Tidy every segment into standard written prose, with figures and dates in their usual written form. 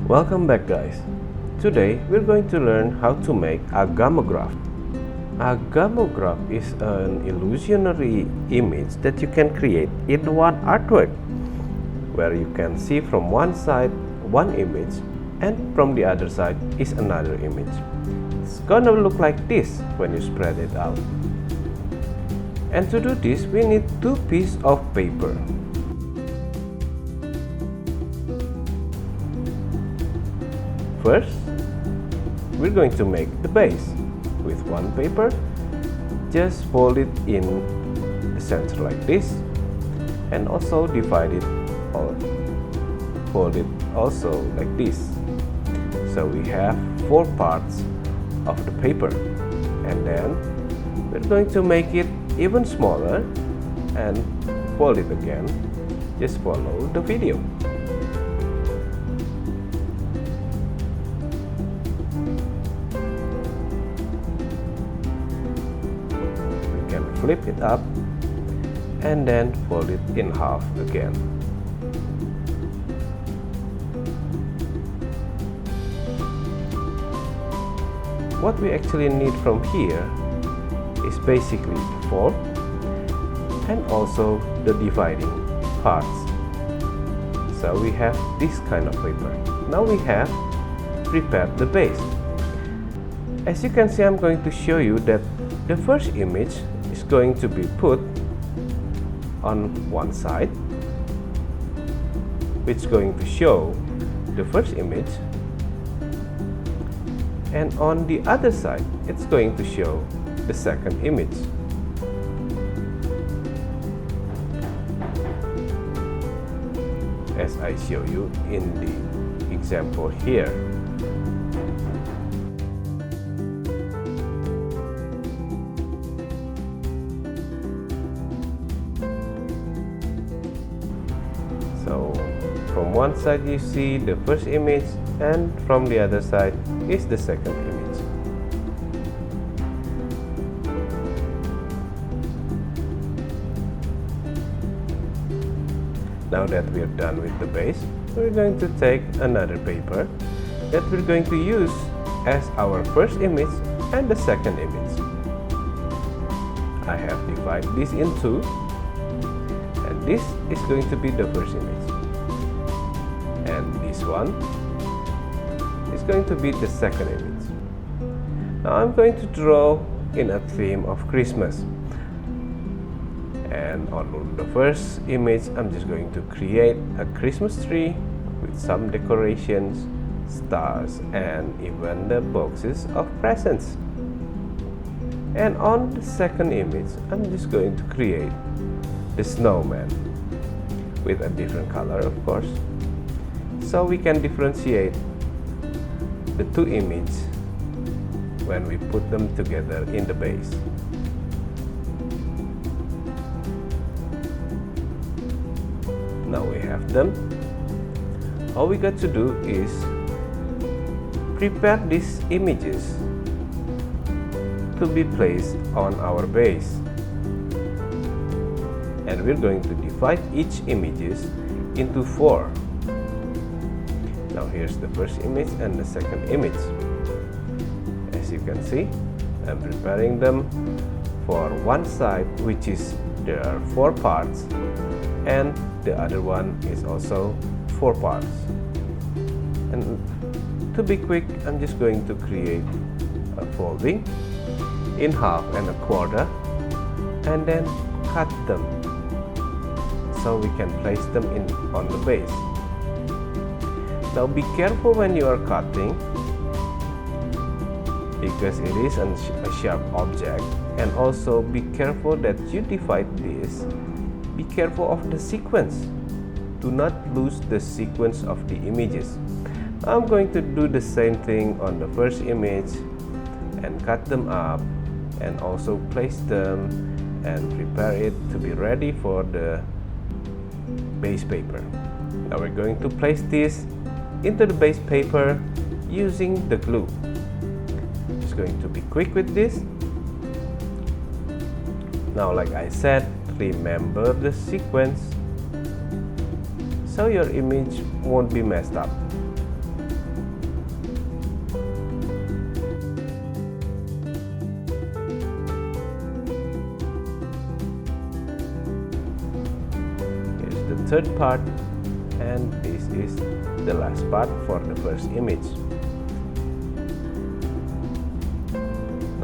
Welcome back, guys. Today we're going to learn how to make a gamograph. A gamograph is an illusionary image that you can create in one artwork, where you can see from one side one image and from the other side is another image. It's gonna look like this when you spread it out. And to do this, we need two pieces of paper. First, we're going to make the base. With one paper, just fold it in the center like this, and also divide it or fold it also like this. So we have 4 parts of the paper, and then we're going to make it even smaller and fold it again. Just follow the video. Flip it up and then fold it in half again. What we actually need from here is basically the fold and also the dividing parts. So we have this kind of paper. Now we have prepared the base. As you can see, I'm going to show you that the first image is going to be put on one side, which is going to show the first image, and on the other side it's going to show the second image. As I show you in the example here. So from one side you see the first image, and from the other side is the second image. Now that we are done with the base, we're going to take another paper that we're going to use as our first image and the second image. I have divided this in two. This is going to be the first image, and this one is going to be the second image. Now I'm going to draw in a theme of Christmas, and on the first image I'm just going to create a Christmas tree with some decorations, stars, and even the boxes of presents. And on the second image I'm just going to create the snowman with a different color, of course, so we can differentiate the two images when we put them together in the base. Now we have them. All we got to do is prepare these images to be placed on our base. And we're going to divide each images into 4. Now here's the first image and the second image. As you can see, I'm preparing them for one side, which is there are 4 parts, and the other one is also 4 parts. And to be quick, I'm just going to create a folding in half and a quarter, and then cut them so we can place them on the base. Now be careful when you are cutting, because it is a sharp object, and also be careful that you divide this. Be careful of the sequence. Do not lose the sequence of the images. I'm going to do the same thing on the first image and cut them up and also place them and prepare it to be ready for the base paper. Now we're going to place this into the base paper using the glue. Just going to be quick with this. Now, like I said, remember the sequence so your image won't be messed up. third part, and this is the last part for the first image.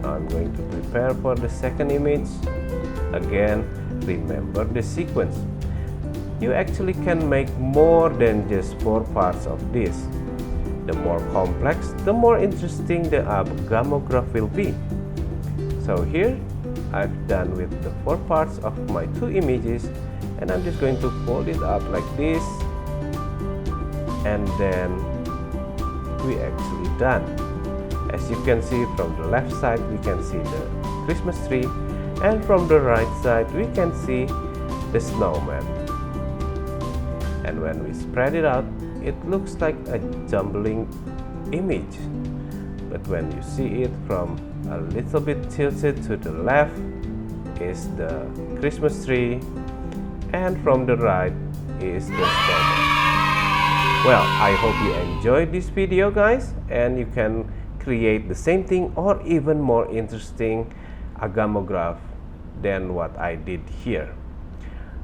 Now I'm going to prepare for the second image. Again, remember the sequence. You actually can make more than just 4 parts of this. The more complex, the more interesting the Agamograph will be. So here, I've done with the 4 parts of my 2 images, and I'm just going to fold it up like this, and then we actually done. As you can see, from the left side we can see the Christmas tree, and from the right side we can see the snowman. And when we spread it out, it looks like a jumbling image. But when you see it from a little bit tilted to the left is the Christmas tree, and from the right is the snowman. Well, I hope you enjoyed this video, guys, and you can create the same thing or even more interesting Agamograph than what I did here.